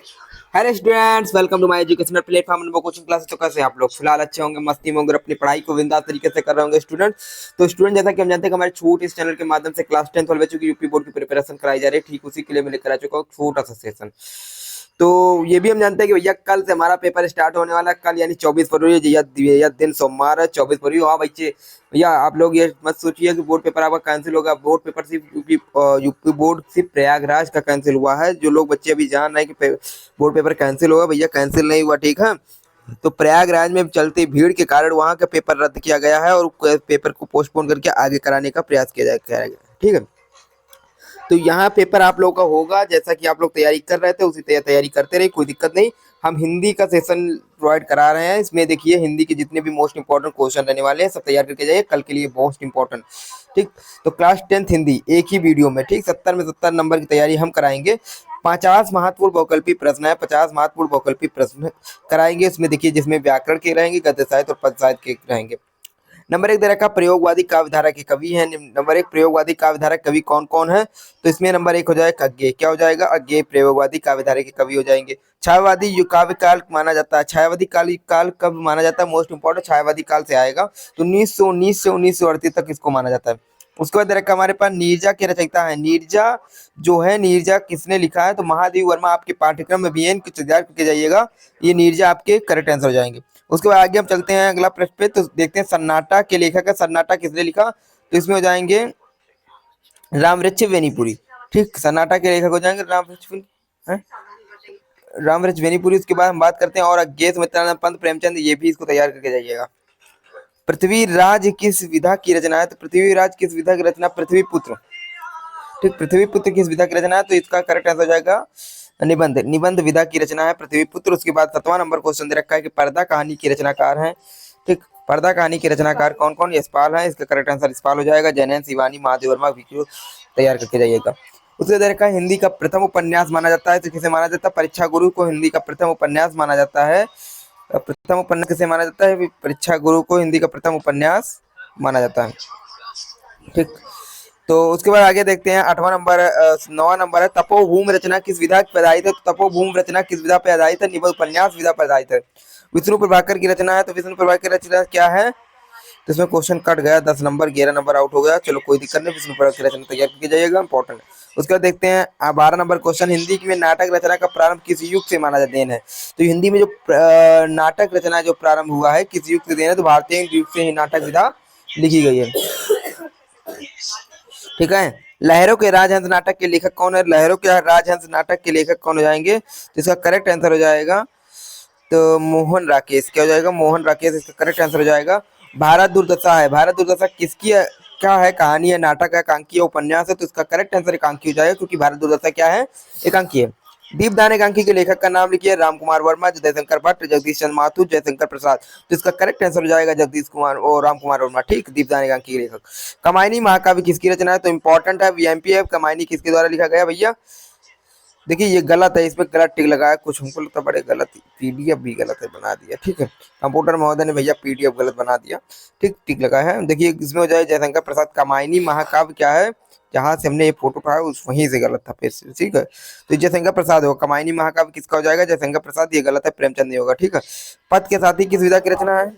Hello students, welcome to my educational platform Anubhav coaching classes. तो कैसे हैं आप लोग? फिलहाल अच्छे होंगे, मस्ती में होंगे, अपनी पढ़ाई को बिंदास तरीके से कर रहे होंगे स्टूडेंट। तो स्टूडेंट, जैसा कि हम जानते हैं कि हमारे छोटे इस चैनल के माध्यम से क्लास 10 12 बच्चों की यूपी बोर्ड की प्रिपरेशन कराई जा रही है, ठीक उसी के लिए मैं लेकर आ चुका हूँ छोटा सा सेशन। तो ये भी हम जानते हैं कि भैया कल से हमारा पेपर स्टार्ट होने वाला है। कल यानी 24 फरवरी, यह दिन सोमवार है, 24 फरवरी। हाँ बच्चे, भैया आप लोग ये मत सोचिए कि बोर्ड पेपर आपका कैंसिल होगा। बोर्ड पेपर सिर्फ यूपी बोर्ड सिर्फ प्रयागराज का कैंसिल हुआ है। जो लोग बच्चे अभी जान रहे हैं कि बोर्ड पेपर कैंसिल होगा, भैया कैंसिल नहीं हुआ, ठीक है। तो प्रयागराज में चलती भीड़ के कारण वहां का पेपर रद्द किया गया है और पेपर को पोस्टपोन करके आगे कराने का प्रयास किया जाएगा, ठीक है। तो यहाँ पेपर आप लोगों का होगा, जैसा कि आप लोग तैयारी कर रहे थे उसी तैयारी करते रहे, कोई दिक्कत नहीं। हम हिंदी का सेशन प्रोवाइड करा रहे हैं। इसमें देखिए हिंदी के जितने भी मोस्ट इंपॉर्टेंट क्वेश्चन रहने वाले हैं सब तैयार करके जाइए कल के लिए, मोस्ट इंपॉर्टेंट, ठीक। तो क्लास 10th हिंदी एक ही वीडियो में, ठीक, 70 में 70 नंबर की तैयारी हम कराएंगे। 50 महत्वपूर्ण वैकल्पिक प्रश्न है, 50 महत्वपूर्ण वैकल्पिक प्रश्न कराएंगे। इसमें देखिए जिसमें व्याकरण के रहेंगे, गद्य साहित्य और पद साहित्य के रहेंगे। नंबर एक दे रखा प्रयोगवादी काव्यधारा के कवि हैं। नंबर एक प्रयोगवादी काव्यधारा कवि कौन कौन है? तो इसमें नंबर एक हो जाएगा अज्ञेय। क्या हो जाएगा? अज्ञेय प्रयोगवादी काव्यधारा के कवि हो जाएंगे। छायावादी युग काव्य काल माना जाता है। छायावादी काल कब माना जाता है? मोस्ट इंपॉर्टेंट, छायावादी काल से आएगा। तो 1919 से 1938 तक इसको माना जाता है। उसके बाद रखा हमारे पास नीरजा के रचयिता है। नीरजा जो है, नीरजा किसने लिखा है? तो महादेव वर्मा। आपके पाठ्यक्रम में भी है, इनको तैयार करके जाइएगा। ये नीरजा आपके करेक्ट आंसर हो जाएंगे। उसके बाद आगे हम चलते हैं अगला प्रश्न पे। तो देखते हैं सन्नाटा के लेखक है। सन्नाटा किसने लिखा? तो इसमें हो जाएंगे रामवृक्ष वेनीपुरी, ठीक। सन्नाटा के लेखक हो जाएंगे रामवृक्ष वेनीपुरी। उसके बाद हम बात करते हैं और अज्ञेय सुमित्रानंद पंत प्रेमचंद, ये भी इसको तैयार करके जाइएगा। पृथ्वीराज किस विधा की रचना है? तो पृथ्वीराज किस विधा की रचना? पृथ्वी पुत्र, ठीक। पृथ्वी पुत्र किस विधा की रचना है? तो इसका करेक्ट आंसर हो जाएगा निबंध। निबंध विधा की रचना है पृथ्वी पुत्र। उसके बाद 7वां नंबर क्वेश्चन दे रखा है कि पर्दा कहानी की रचनाकार है, ठीक। पर्दा कहानी के रचनाकार कौन कौन? यशपाल है। इसका करेक्ट आंसर यशपाल हो जाएगा। जैनैन शिवानी महादेव वर्मा वीडियो तैयार करके जाइएगा। उसके दे रखा है हिंदी का प्रथम उपन्यास माना जाता है। तो किसे माना जाता है? परीक्षा गुरु को हिंदी का प्रथम उपन्यास माना जाता है। प्रथम उपन्यास किसे माना जाता है? परीक्षा गुरु को हिंदी का प्रथम उपन्यास माना जाता है, ठीक। तो उसके बाद आगे देखते हैं 9वां नंबर है तपोभूम रचना किस विधा पर आधारित है? तो तपोभूम रचना किस विधा पर आधारित है? निबंध उपन्यास विधा पर आधारित है। विष्णु प्रभाकर की रचना है। तो विष्णु प्रभाकर की रचना क्या है? तो इसमें क्वेश्चन कट गया, 10 नंबर 11 नंबर आउट हो गया। चलो कोई दिक्कत नहीं, विष्णु प्रभाकर की रचना तैयार की जाइएगा, इंपॉर्टेंट। उसके बाद देखते हैं 12 नंबर क्वेश्चन, हिंदी में नाटक रचना का प्रारंभ किस युग से माना देन है? तो हिंदी में जो नाटक रचना जो प्रारंभ हुआ है किस युग से देन है? तो भारतीय युग से ही नाटक विधा लिखी गई है, ठीक है। लहरों के राजहंस नाटक के लेखक कौन है? लहरों के राजहंस नाटक के लेखक कौन हो जाएंगे? तो इसका करेक्ट आंसर हो जाएगा तो मोहन राकेश। क्या हो जाएगा? मोहन राकेश इसका करेक्ट आंसर हो जाएगा। भारत दुर्दशा है। भारत दुर्दशा किसकी है? क्या है? कहानी है, नाटक है, एकांकी है, उपन्यास है? तो इसका करेक्ट आंसर एकांकी हो जाएगा, क्योंकि भारत दुर्दशा क्या है? एकांकी है। दीपदान एकांकी के लेखक का नाम लिखिए। राम कुमार वर्मा, जयशंकर भट्ट, जगदीश चंद्र माथुर, जयशंकर प्रसाद। तो इसका करेक्ट आंसर हो जाएगा जगदीश कुमार और राम कुमार वर्मा, ठीक। दीपदान एकांकी के लेखक। कमायनी महाकाव्य किसकी रचना है? तो इंपॉर्टेंट है, वीएमपी है। कमायनी किसके द्वारा लिखा गया भैया? देखिए ये गलत है, इसमें गलत टिक लगा है, कुछ हमको लगता है बड़े गलत, पीडीएफ भी गलत है बना दिया, ठीक है। कंप्यूटर महोदय ने भैया पीडीएफ गलत बना दिया, ठीक, टिक लगा है। देखिए इसमें हो जाए जयशंकर प्रसाद। कमायनी महाकाव्य क्या है? जहां से हमने ये फोटो उठाया उस वहीं से गलत था फिर से, ठीक है। तो जयशंकर प्रसाद होगा। कमायनी महाकाव्य किसका हो जाएगा? जयशंकर प्रसाद। ये गलत है, प्रेमचंद नहीं होगा, ठीक है। पद के साथ ही किस विधा की रचना है?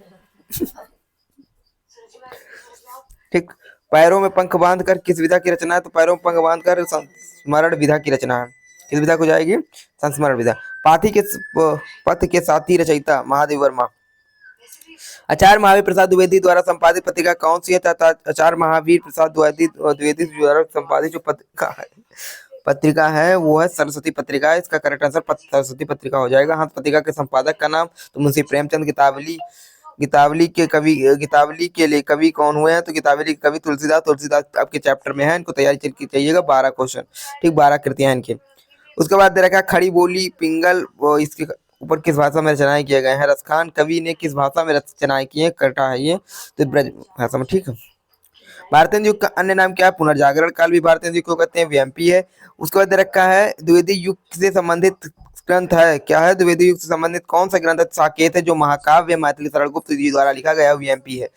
ठीक। पैरों में पंख बांधकर किस विधा की रचना है? तो पैरों में पंख बांधकर संस्मरण विधा की रचना है। किस विधा को जाएगी? संस्मरण विधा। पाथी के पथ के साथी रचयिता महादेव वर्मा। आचार्य महावीर प्रसाद द्विवेदी द्वारा संपादित पत्रिका कौन सी है? आचार्य महावीर प्रसाद द्विवेदी द्वारा संपादित जो पत्रिका है वो है सरस्वती पत्रिका है। इसका करेक्ट आंसर सरस्वती पत्रिका हो जाएगा। हाँ, पत्रिका के संपादक का नाम तो मुंशी प्रेमचंद। गीतावली के लिए कवि कौन हुए हैं? तो गीतावली के कवि तुलसीदास। तुलसीदास आपके चैप्टर में है, इनको तैयारी चाहिएगा। 12 क्वेश्चन, ठीक, 12 कृतियां इनकी। उसके बाद दे रखा है खड़ी बोली पिंगल, वो इसके ऊपर किस भाषा में रचनाएं किए गए हैं? रसखान कवि ने किस भाषा में रचनाएं की है? कटा है ये, तो ब्रज भाषा में, ठीक है। भारतीय युग का अन्य नाम क्या है? पुनर्जागरण काल भी भारतीय युग को कहते हैं, वीएमपी है। उसके बाद दे रखा है द्विवेदी युग से संबंधित ग्रंथ है। क्या है? द्विवेदी युग से संबंधित कौन सा ग्रंथ है? साकेत है, जो महाकाव्य मैथिली शरण गुप्त जी द्वारा लिखा गया, वीएमपी है।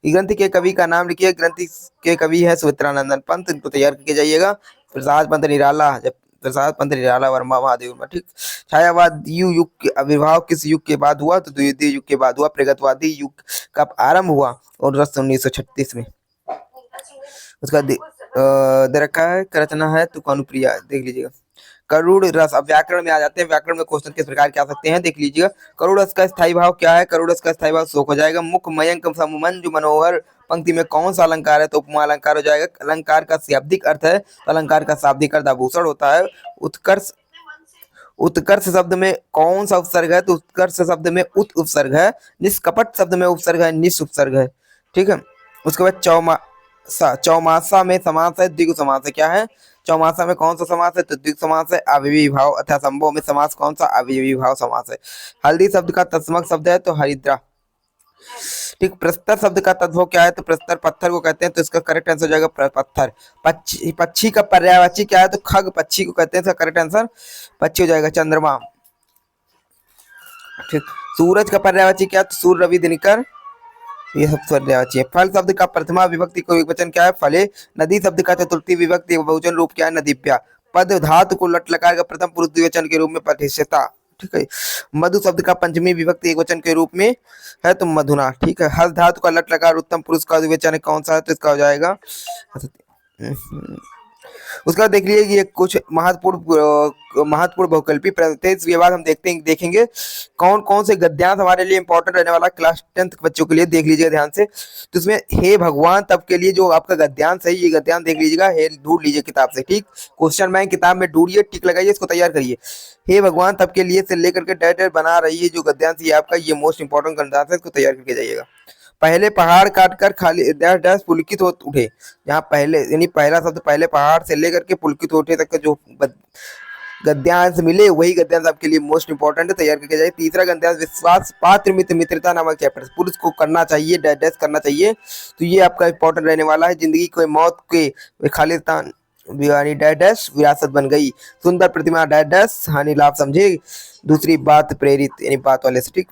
ग्रंथ के कवि का नाम लिखिए। ग्रंथ के कवि है सुमित्रानंदन पंत। इनको तैयार करके जाइएगा। प्रसाद पंत निराला, जब प्रसाद पंत, निराला वर्मा, महादेव वर्मा। ठीक। छायावादी युग के आविर्भाव किस युग के बाद हुआ? तो द्वितीय युग के बाद हुआ। प्रगतिवादी युग कब आरंभ हुआ? और 1936 में। उसका दे रखा है, रचना है तो अनुप्रिया, देख लीजिएगा। करुड़ रस, अब व्याकरण में आ जाते हैं। व्याकरण में क्वेश्चन किस प्रकार के आ सकते हैं, देख लीजिएगा। करुड़ रस का स्थायी भाव क्या है? करुड़ रस का स्थायी भाव शोक हो जाएगा। मुख मयंक मंजू मनोहर पंक्ति में कौन सा अलंकार है? तो उपमा अलंकार हो जाएगा। अलंकार का शाब्दिक अर्थ है, तो अलंकार का शाब्दिक अर्थ आभूषण होता है। उत्कर्ष, उत्कर्ष शब्द में कौन सा उपसर्ग है? तो उत्कर्ष शब्द में उत उपसर्ग है। निष्कपट शब्द में उपसर्ग है, निस उपसर्ग है। ठीक है। उसके बाद चौमासा में समास है, द्विगु समास है। क्या है? चौमासा में कौन सा समास है? तो द्विगु समास है। अव्ययी भाव अथवा संभव में समास कौन सा? अव्ययी भाव समास है। हल्दी शब्द का तत्समक शब्द है, तो हरिद्रा। ठीक। प्रस्तर शब्द का तद्भव क्या है? तो प्रस्तर पत्थर को कहते हैं, तो इसका करेक्ट आंसर हो जाएगा पत्थर। पक्षी का पर्यायवाची क्या है? तो खग पक्षी को कहते हैं, इसका करेक्ट आंसर पक्षी हो जाएगा, चंद्रमा। ठीक। सूरज का पर्यायवाची क्या है? तो सूर्य, रवि, दिनकर, ये सब पर्यायवाची है। फल शब्द का प्रथमा विभक्ति को एकवचन क्या है? फले। नदी शब्द का चतुर्थी विभक्ति बहुवचन रूप क्या है? नदीप्या। पद धातु को लट लकार का प्रथम पुरुष द्विवचन के रूप में प्रतिष्ठिता। ठीक है। मधु शब्द का पंचमी विभक्ति एकवचन के रूप में है, तो मधुना। ठीक है। हल धातु का लट लकार उत्तम पुरुष का द्विवचन कौन सा है? तो इसका हो जाएगा। उसका देख लीजिए, ये कुछ महत्वपूर्ण बहुकल्पी प्रत्येक विभाग हम देखेंगे कौन कौन से गद्यांश हमारे लिए इंपॉर्टेंट रहने वाला क्लास 10 बच्चों के लिए, देख लीजिएगा ध्यान से। तो इसमें हे भगवान तब के लिए जो आपका गद्यांश है, ये गद्यांश देख लीजिएगा, हे ढूंढ लीजिए किताब से। ठीक। क्वेश्चन बैंक किताब में ढूंढिए, टिक लगाइए, इसको तैयार करिए। हे भगवान तब के लिए से लेकर के डैट बना रही है जो गद्यांश ये आपका, ये मोस्ट इंपॉर्टेंट गद्यांश है, इसको तैयार करके जाइएगा। पहले पहाड़ काटकर खाली डैश डैश पुलकित हो उठे, यहाँ पहले यानी पहला शब्द पहले पहाड़ से लेकर के पुलकित उठे तक का जो गद्यांश मिले, वही गद्यांश आपके लिए मोस्ट इंपॉर्टेंट है, तैयार करके जाइए। तीसरा गद्यांश विश्वास पात्र मित्र मित्रता नामक चैप्टर, पुरुष को करना चाहिए, डैश डैश करना चाहिए, तो ये आपका इंपॉर्टेंट रहने वाला है। जिंदगी को मौत के खालिस्तान यानी डैश डैश विरासत बन गई। सुंदर प्रतिमा डैश डैश हानि लाभ समझे, दूसरी बात प्रेरित यानी बात वाले से। ठीक।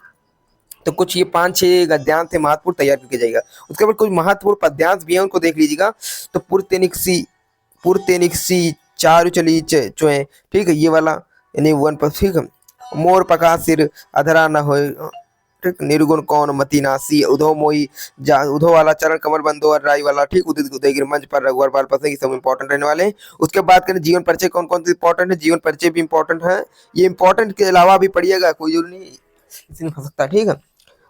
तो कुछ ये 5-6 गद्यांश थे महत्वपूर्ण, तैयार करके जाएगा। उसके बाद कुछ महत्वपूर्ण पद्यांश भी है, उनको देख लीजिएगा। तो पुरतेनिक्सी चारु चली चोए, ठीक है, ये वाला यानी 1 पर। ठीक है। मोर पका सिर अधरा न हो, ठीक। निर्गुण कौन मती नासी, उधो मोई उधो वाला चरण कमर बंदो और राई वाला। ठीक। उदित उदयगिर मंच पर रघुवर बाल पसंद, ये सब इंपॉर्टेंट रहने वाले हैं। उसके बाद करें जीवन परिचय, कौन कौन से इंपॉर्टेंट है? जीवन परिचय भी इंपॉर्टेंट है, ये इंपॉर्टेंट के अलावा भी पढ़िएगा, कोई जरूरी नहीं इसमें फंस सकता। ठीक है।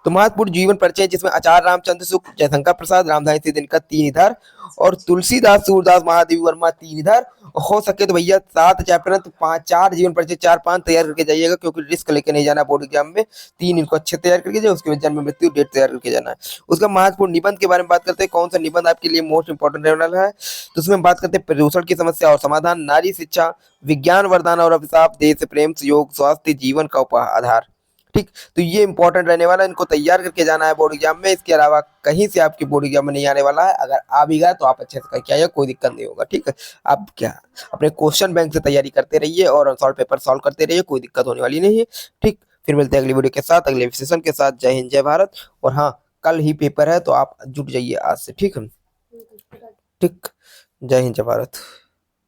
तो महत्वपूर्ण जीवन परिचय जिसमें आचार्य रामचंद्र शुक्ल, जयशंकर प्रसाद, रामधारी सिंह दिनकर 3 इधर, और तुलसीदास, सूरदास, महादेवी वर्मा 3 इधर। हो सके तो भैया 7 चैप्टर है, तो 4 जीवन परिचय 4-5 तैयार करके जाइएगा, क्योंकि रिस्क लेके नहीं जाना बोर्ड एग्जाम में। 3 इनको अच्छे तैयार करके जाए, उसके बाद जन्म मृत्यु डेट तैयार करके जाना है। उसका महत्वपूर्ण निबंध के बारे में बात करते हैं, कौन सा निबंध आपके लिए मोस्ट इंपॉर्टेंट रहने वाला है? तो उसमें बात करते हैं प्रदूषण की समस्या और समाधान, नारी शिक्षा, विज्ञान वरदान और अभिशाप, देश प्रेम, योग, स्वास्थ्य, जीवन का आधार। ठीक। तो ये इंपॉर्टेंट रहने वाला है, इनको तैयार करके जाना है बोर्ड एग्जाम में। इसके अलावा कहीं से आपके बोर्ड एग्जाम में नहीं आने वाला है। अगर आ भी गया तो आप अच्छे से करके आइए, कोई दिक्कत नहीं होगा। ठीक है। आप क्या अपने क्वेश्चन बैंक से तैयारी करते रहिए और सॉल्व पेपर सॉल्व करते रहिए, कोई दिक्कत होने वाली नहीं है। ठीक। फिर मिलते हैं अगली वीडियो के साथ, अगले सेशन के साथ। जय हिंद, जय भारत। और हाँ, कल ही पेपर है, तो आप जुट जाइए आज से। ठीक है। ठीक। जय हिंद, जय भारत।